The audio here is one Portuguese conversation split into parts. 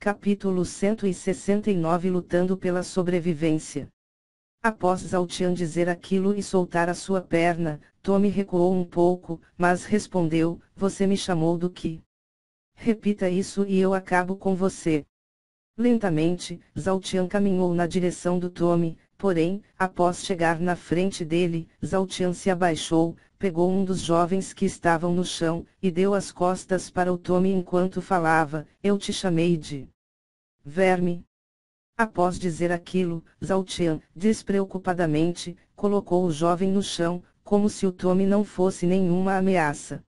Capítulo 169 Lutando pela sobrevivência. Após Zaltian dizer aquilo e soltar a sua perna, Tommy recuou um pouco, mas respondeu: Você me chamou do que? Repita isso e eu acabo com você. Lentamente, Zaltian caminhou na direção do Tommy, porém, após chegar na frente dele, Zaltian se abaixou, pegou um dos jovens que estavam no chão, e deu as costas para o Tommy enquanto falava: Eu te chamei de verme. Após dizer aquilo, Zaltian, despreocupadamente, colocou o jovem no chão, como se o Tommy não fosse nenhuma ameaça.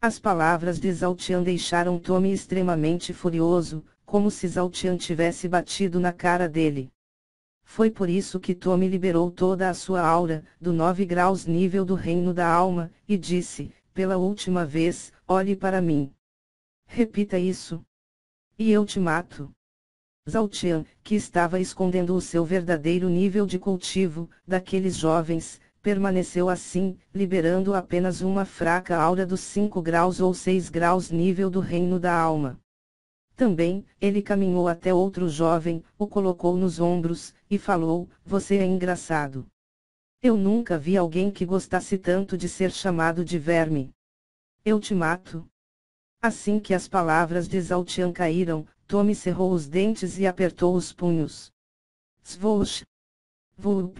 As palavras de Zaltian deixaram Tommy extremamente furioso, como se Zaltian tivesse batido na cara dele. Foi por isso que Tommy liberou toda a sua aura, do 9 graus nível do reino da alma, e disse: Pela última vez, olhe para mim. Repita isso. E eu te mato. Zaltian, que estava escondendo o seu verdadeiro nível de cultivo, daqueles jovens, permaneceu assim, liberando apenas uma fraca aura dos 5 graus ou 6 graus nível do reino da alma. Também, ele caminhou até outro jovem, o colocou nos ombros, e falou: Você é engraçado. Eu nunca vi alguém que gostasse tanto de ser chamado de verme. Eu te mato. Assim que as palavras de Zaltian caíram, Tommy cerrou os dentes e apertou os punhos. Swoosh! Vup!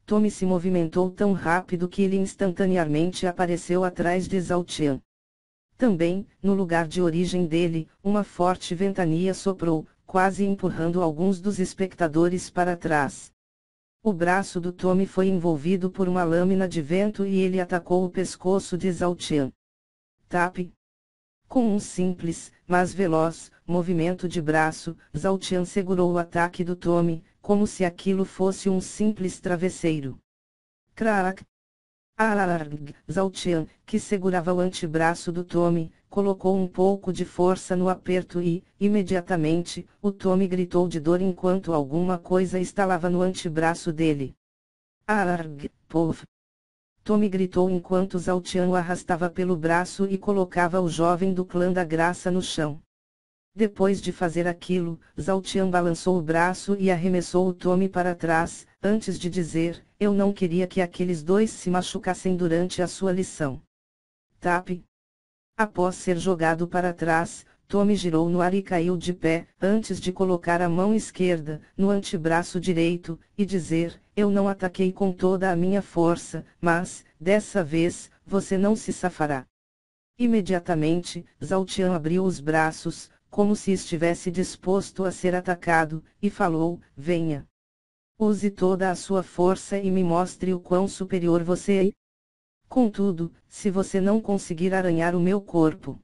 Tommy se movimentou tão rápido que ele instantaneamente apareceu atrás de Zaltian. Também, no lugar de origem dele, uma forte ventania soprou, quase empurrando alguns dos espectadores para trás. O braço do Tommy foi envolvido por uma lâmina de vento e ele atacou o pescoço de Zaltian. Tape! Com um simples, mas veloz, movimento de braço, Zaltian segurou o ataque do Tommy, como se aquilo fosse um simples travesseiro. Crack! Zaltian, que segurava o antebraço do Tommy, colocou um pouco de força no aperto e, imediatamente, o Tommy gritou de dor enquanto alguma coisa estalava no antebraço dele. Pof! Tommy gritou enquanto Zaltian o arrastava pelo braço e colocava o jovem do clã da graça no chão. Depois de fazer aquilo, Zaltian balançou o braço e arremessou o Tommy para trás, antes de dizer: Eu não queria que aqueles dois se machucassem durante a sua lição. Tape! Após ser jogado para trás, Tommy girou no ar e caiu de pé, antes de colocar a mão esquerda, no antebraço direito, e dizer: Eu não ataquei com toda a minha força, mas, dessa vez, você não se safará. Imediatamente, Zaltian abriu os braços, como se estivesse disposto a ser atacado, e falou: Venha. Use toda a sua força e me mostre o quão superior você é. Contudo, se você não conseguir arranhar o meu corpo,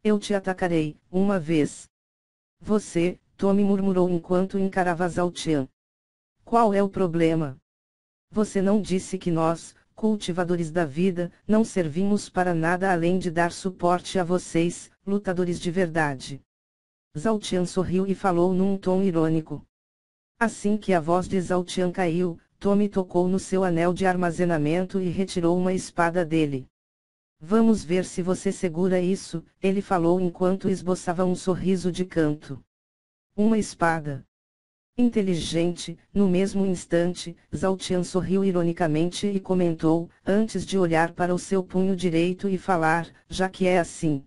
eu te atacarei, uma vez. Você, Tommy murmurou enquanto encarava Zaltian. Qual é o problema? Você não disse que nós, cultivadores da vida, não servimos para nada além de dar suporte a vocês, lutadores de verdade. Zaltian sorriu e falou num tom irônico. Assim que a voz de Zaltian caiu, Tommy tocou no seu anel de armazenamento e retirou uma espada dele. Vamos ver se você segura isso, ele falou enquanto esboçava um sorriso de canto. Uma espada. Inteligente, no mesmo instante, Zaltian sorriu ironicamente e comentou, antes de olhar para o seu punho direito e falar: Já que é assim,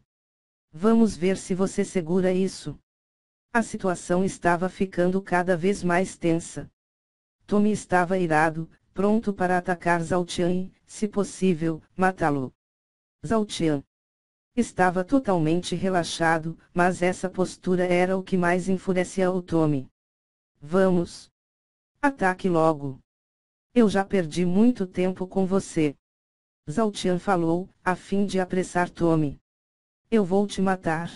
vamos ver se você segura isso. A situação estava ficando cada vez mais tensa. Tommy estava irado, pronto para atacar Zaltian e, se possível, matá-lo. Zaltian estava totalmente relaxado, mas essa postura era o que mais enfurecia o Tommy. Vamos! Ataque logo! Eu já perdi muito tempo com você. Zaltian falou, a fim de apressar Tommy. Eu vou te matar.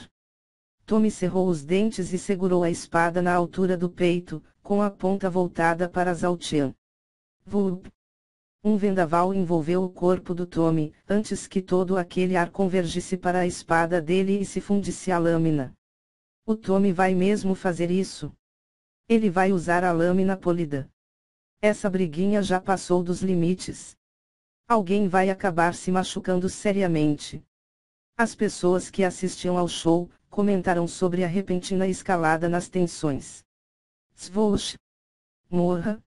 Tommy cerrou os dentes e segurou a espada na altura do peito, com a ponta voltada para Zaltian. Vup! Um vendaval envolveu o corpo do Tommy, antes que todo aquele ar convergisse para a espada dele e se fundisse a lâmina. O Tommy vai mesmo fazer isso? Ele vai usar a lâmina polida. Essa briguinha já passou dos limites. Alguém vai acabar se machucando seriamente. As pessoas que assistiam ao show, comentaram sobre a repentina escalada nas tensões. Swoosh! Morra!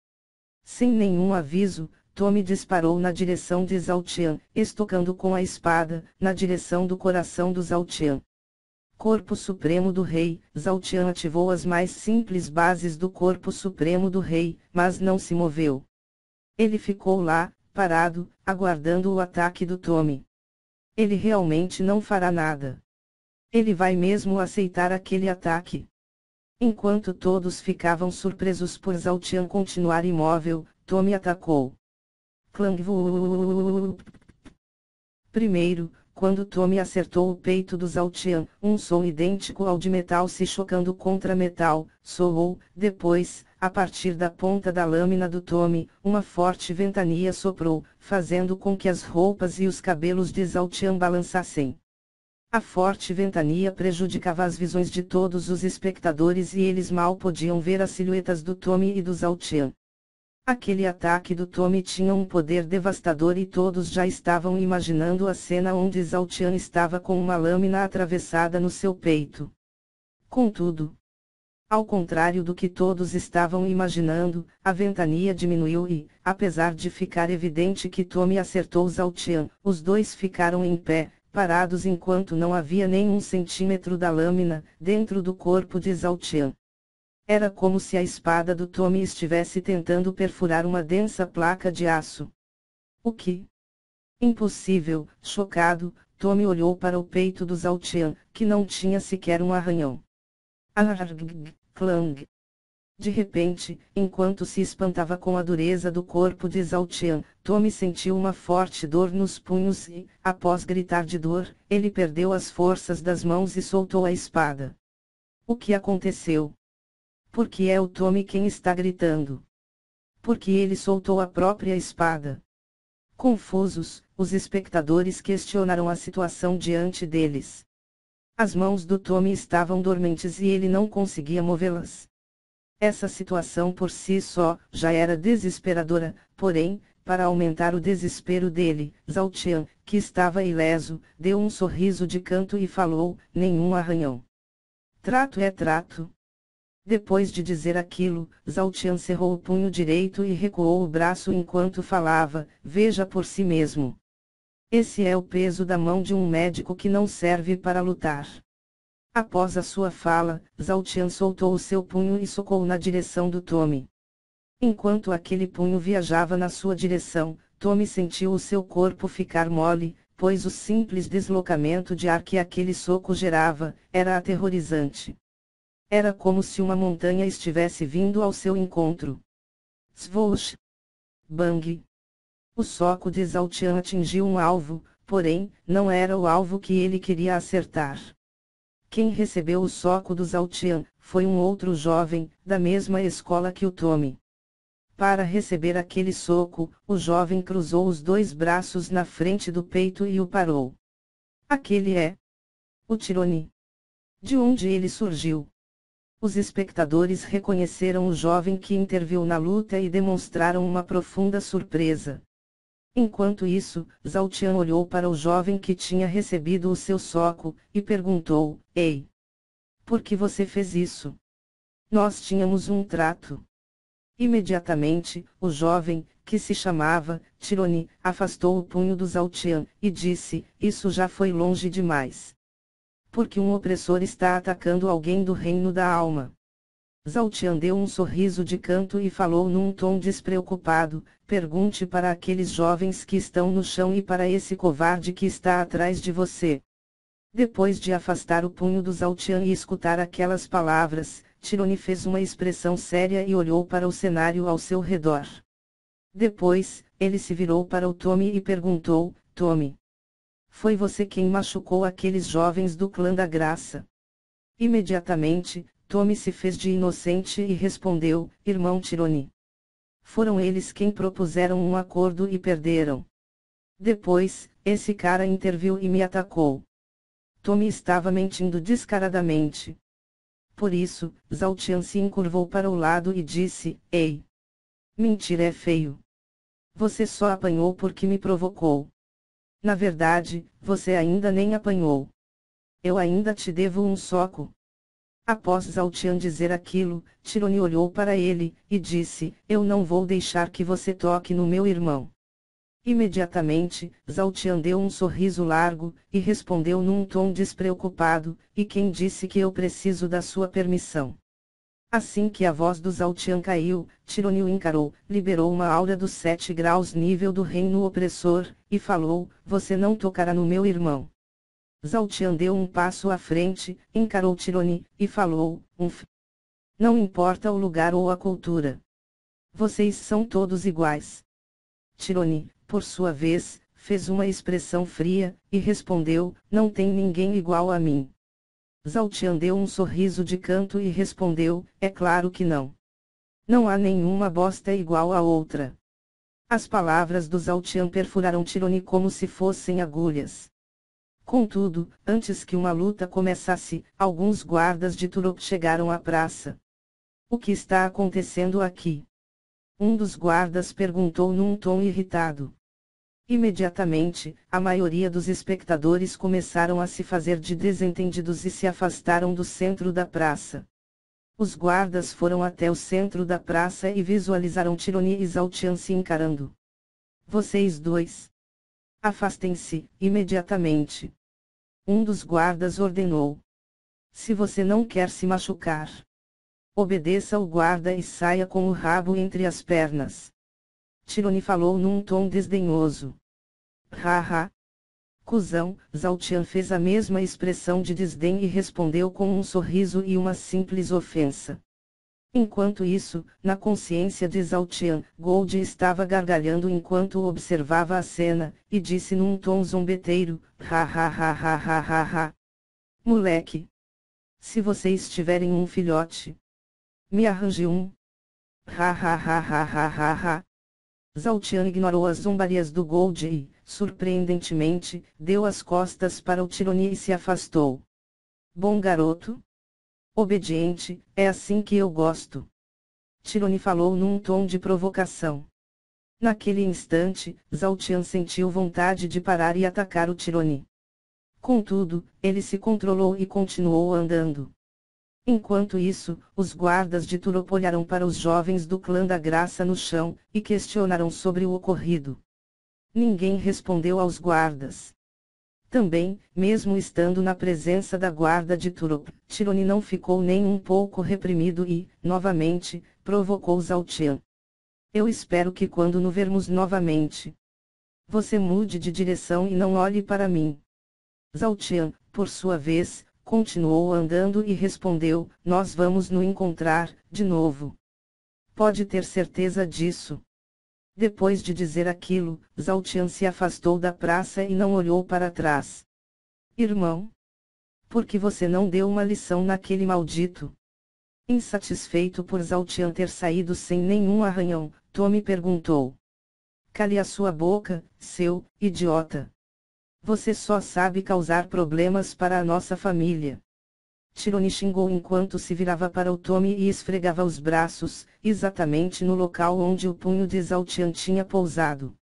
Sem nenhum aviso, Tommy disparou na direção de Zhao Qian, estocando com a espada, na direção do coração do Zhao Qian. Corpo Supremo do Rei, Zhao Qian ativou as mais simples bases do Corpo Supremo do Rei, mas não se moveu. Ele ficou lá, parado, aguardando o ataque do Tommy. Ele realmente não fará nada. Ele vai mesmo aceitar aquele ataque? Enquanto todos ficavam surpresos por Zhao Qian continuar imóvel, Tommy atacou. Clang. Primeiro, quando Tommy acertou o peito do Zhao Qian, um som idêntico ao de metal se chocando contra metal, soou. Depois, a partir da ponta da lâmina do Tommy, uma forte ventania soprou, fazendo com que as roupas e os cabelos de Zhao Qian balançassem. A forte ventania prejudicava as visões de todos os espectadores e eles mal podiam ver as silhuetas do Tommy e do Zhao Qian. Aquele ataque do Tommy tinha um poder devastador e todos já estavam imaginando a cena onde Zhao Qian estava com uma lâmina atravessada no seu peito. Contudo, ao contrário do que todos estavam imaginando, a ventania diminuiu e, apesar de ficar evidente que Tommy acertou Zhao Qian, os dois ficaram em pé, parados enquanto não havia nem 1 centímetro da lâmina dentro do corpo de Zhao Qian. Era como se a espada do Tommy estivesse tentando perfurar uma densa placa de aço. O que? Impossível! Chocado, Tommy olhou para o peito do Zhao Qian, que não tinha sequer um arranhão. Clang! De repente, enquanto se espantava com a dureza do corpo de Zhao Qian, Tommy sentiu uma forte dor nos punhos e, após gritar de dor, ele perdeu as forças das mãos e soltou a espada. O que aconteceu? Por que é o Tommy quem está gritando? Porque ele soltou a própria espada. Confusos, os espectadores questionaram a situação diante deles. As mãos do Tommy estavam dormentes e ele não conseguia movê-las. Essa situação por si só já era desesperadora, porém, para aumentar o desespero dele, Zhao Qian, que estava ileso, deu um sorriso de canto e falou: nenhum arranhão. Trato é trato. Depois de dizer aquilo, Zhao Qian cerrou o punho direito e recuou o braço enquanto falava: veja por si mesmo. Esse é o peso da mão de um médico que não serve para lutar. Após a sua fala, Zhao Qian soltou o seu punho e socou na direção do Tommy. Enquanto aquele punho viajava na sua direção, Tommy sentiu o seu corpo ficar mole, pois o simples deslocamento de ar que aquele soco gerava, era aterrorizante. Era como se uma montanha estivesse vindo ao seu encontro. Swoosh! Bang! O soco de Zhao Qian atingiu um alvo, porém, não era o alvo que ele queria acertar. Quem recebeu o soco do Zhao Qian foi um outro jovem, da mesma escola que o Tommy. Para receber aquele soco, o jovem cruzou os 2 braços na frente do peito e o parou. Aquele é o Tironi. De onde ele surgiu? Os espectadores reconheceram o jovem que interviu na luta e demonstraram uma profunda surpresa. Enquanto isso, Zhao Qian olhou para o jovem que tinha recebido o seu soco, e perguntou: ei! Por que você fez isso? Nós tínhamos um trato. Imediatamente, o jovem, que se chamava Tironi, afastou o punho do Zhao Qian, e disse: isso já foi longe demais. Porque um opressor está atacando alguém do reino da alma. Zhao Qian deu um sorriso de canto e falou num tom despreocupado: pergunte para aqueles jovens que estão no chão e para esse covarde que está atrás de você. Depois de afastar o punho do Zhao Qian e escutar aquelas palavras, Tironi fez uma expressão séria e olhou para o cenário ao seu redor. Depois, ele se virou para o Tommy e perguntou: Tommy, foi você quem machucou aqueles jovens do clã da graça? Imediatamente, Tommy se fez de inocente e respondeu: irmão Tironi. Foram eles quem propuseram um acordo e perderam. Depois, esse cara interviu e me atacou. Tommy estava mentindo descaradamente. Por isso, Zhao Qian se encurvou para o lado e disse: ei! Mentir é feio. Você só apanhou porque me provocou. Na verdade, você ainda nem apanhou. Eu ainda te devo um soco. Após Zhao Tian dizer aquilo, Tironi olhou para ele, e disse, eu não vou deixar que você toque no meu irmão. Imediatamente, Zhao Tian deu um sorriso largo, e respondeu num tom despreocupado, e quem disse que eu preciso da sua permissão? Assim que a voz do Zhao Tian caiu, Tironi o encarou, liberou uma aura dos 7 graus nível do reino opressor, e falou, você não tocará no meu irmão. Zhao Tian deu um passo à frente, encarou Tironi, e falou, não importa o lugar ou a cultura. Vocês são todos iguais. Tironi, por sua vez, fez uma expressão fria, e respondeu, não tem ninguém igual a mim. Zhao Tian deu um sorriso de canto e respondeu, é claro que não. Não há nenhuma bosta igual a outra. As palavras do Zhao Tian perfuraram Tironi como se fossem agulhas. Contudo, antes que uma luta começasse, alguns guardas de Turop chegaram à praça. O que está acontecendo aqui? Um dos guardas perguntou num tom irritado. Imediatamente, a maioria dos espectadores começaram a se fazer de desentendidos e se afastaram do centro da praça. Os guardas foram até o centro da praça e visualizaram Tironi e Zhao Tian se encarando. Vocês dois. Afastem-se, imediatamente. Um dos guardas ordenou. Se você não quer se machucar, obedeça ao guarda e saia com o rabo entre as pernas. Tironi falou num tom desdenhoso. Haha. Cusão, Zhao Tian fez a mesma expressão de desdém e respondeu com um sorriso e uma simples ofensa. Enquanto isso, na consciência de Zhao Tian, Gold estava gargalhando enquanto observava a cena, e disse num tom zombeteiro, ha. Moleque. Se vocês tiverem um filhote, me arranje um. Ha. Zhao Tian ignorou as zombarias do Gold e, surpreendentemente, deu as costas para o Tironi e se afastou. Bom garoto? Obediente, é assim que eu gosto. Tironi falou num tom de provocação. Naquele instante, Zhao Tian sentiu vontade de parar e atacar o Tironi. Contudo, ele se controlou e continuou andando. Enquanto isso, os guardas de Turop olharam para os jovens do clã da Graça no chão, e questionaram sobre o ocorrido. Ninguém respondeu aos guardas. Também, mesmo estando na presença da guarda de Turop, Tironi não ficou nem um pouco reprimido e, novamente, provocou Zhao Tian. Eu espero que quando nos vermos novamente, você mude de direção e não olhe para mim. Zhao Tian, por sua vez, continuou andando e respondeu, nós vamos nos encontrar, de novo. Pode ter certeza disso. Depois de dizer aquilo, Zhao Tian se afastou da praça e não olhou para trás. Irmão? Por que você não deu uma lição naquele maldito? Insatisfeito por Zhao Tian ter saído sem nenhum arranhão, Tommy perguntou. Cale a sua boca, seu idiota. Você só sabe causar problemas para a nossa família. Tironi xingou enquanto se virava para o Tommy e esfregava os braços, exatamente no local onde o punho de Zhao Tian tinha pousado.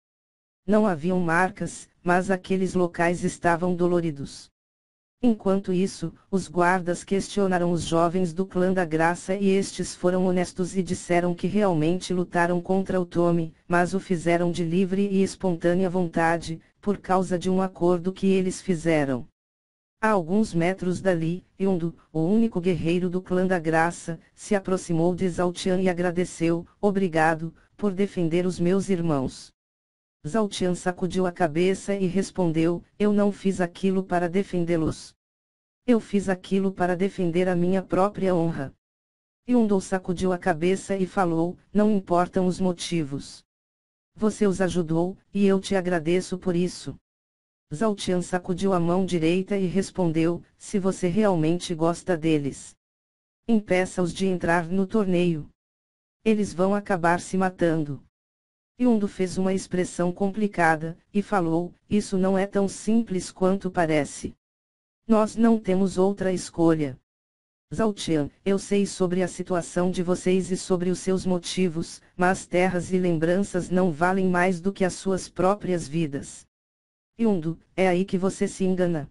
Não haviam marcas, mas aqueles locais estavam doloridos. Enquanto isso, os guardas questionaram os jovens do clã da Graça e estes foram honestos e disseram que realmente lutaram contra o Tommy, mas o fizeram de livre e espontânea vontade, por causa de um acordo que eles fizeram. A alguns metros dali, Yundo, o único guerreiro do clã da Graça, se aproximou de Zhao Tian e agradeceu, obrigado, por defender os meus irmãos. Zhao Tian sacudiu a cabeça e respondeu, eu não fiz aquilo para defendê-los. Eu fiz aquilo para defender a minha própria honra. Yundo sacudiu a cabeça e falou, não importam os motivos. Você os ajudou, e eu te agradeço por isso. Zhao Tian sacudiu a mão direita e respondeu, se você realmente gosta deles, impeça-os de entrar no torneio. Eles vão acabar se matando. Yundo fez uma expressão complicada, e falou, isso não é tão simples quanto parece. Nós não temos outra escolha. Zhao Tian, eu sei sobre a situação de vocês e sobre os seus motivos, mas terras e lembranças não valem mais do que as suas próprias vidas. Yundo, é aí que você se engana.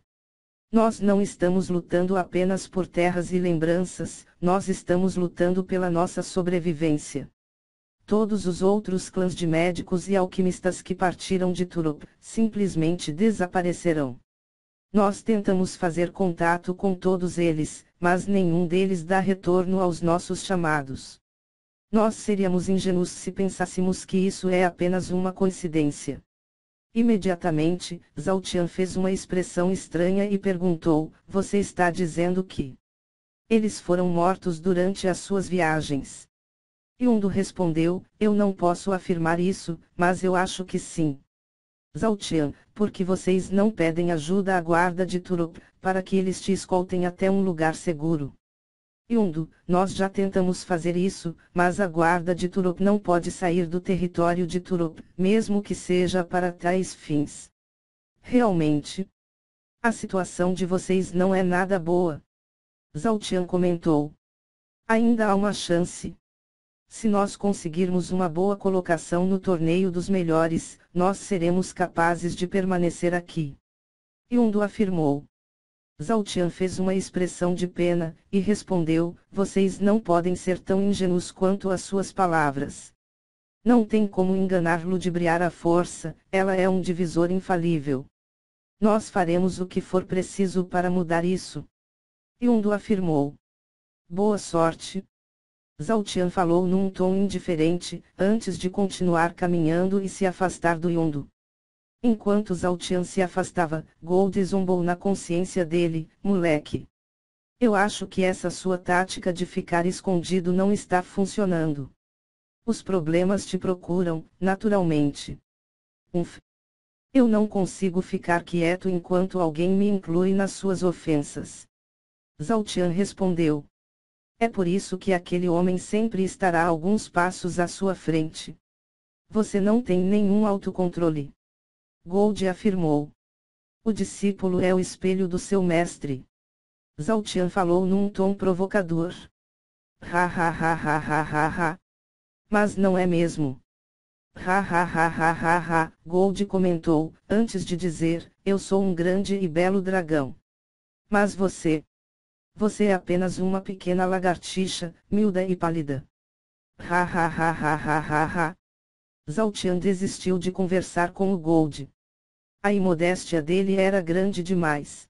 Nós não estamos lutando apenas por terras e lembranças, nós estamos lutando pela nossa sobrevivência. Todos os outros clãs de médicos e alquimistas que partiram de Turup, simplesmente desaparecerão. Nós tentamos fazer contato com todos eles, mas nenhum deles dá retorno aos nossos chamados. Nós seríamos ingênuos se pensássemos que isso é apenas uma coincidência. Imediatamente, Zhao Tian fez uma expressão estranha e perguntou: você está dizendo que eles foram mortos durante as suas viagens? Yondu respondeu: eu não posso afirmar isso, mas eu acho que sim. Zhao Tian, por que vocês não pedem ajuda à guarda de Turup, para que eles te escoltem até um lugar seguro? Yondu, nós já tentamos fazer isso, mas a guarda de Turup não pode sair do território de Turup, mesmo que seja para tais fins. Realmente, a situação de vocês não é nada boa. Zhao Tian comentou. Ainda há uma chance. Se nós conseguirmos uma boa colocação no torneio dos melhores, nós seremos capazes de permanecer aqui. Yondu afirmou. Zhao Tian fez uma expressão de pena, e respondeu: vocês não podem ser tão ingênuos quanto as suas palavras. Não tem como enganar ludibriar a força, ela é um divisor infalível. Nós faremos o que for preciso para mudar isso. Yondu afirmou. Boa sorte. Zhao Tian falou num tom indiferente, antes de continuar caminhando e se afastar do Yondu. Enquanto Zhao Tian se afastava, Gold zombou na consciência dele: moleque. Eu acho que essa sua tática de ficar escondido não está funcionando. Os problemas te procuram, naturalmente. Eu não consigo ficar quieto enquanto alguém me inclui nas suas ofensas. Zhao Tian respondeu. É por isso que aquele homem sempre estará alguns passos à sua frente. Você não tem nenhum autocontrole. Gold afirmou. O discípulo é o espelho do seu mestre. Zhao Tian falou num tom provocador. Ha ha ha ha ha ha ha. Mas não é mesmo. Ha ha ha ha ha ha, Gold comentou, antes de dizer: eu sou um grande e belo dragão. Mas você é apenas uma pequena lagartixa, miúda e pálida. Ha ha ha ha ha ha ha. Zhao Tian desistiu de conversar com o Gold. A imodéstia dele era grande demais.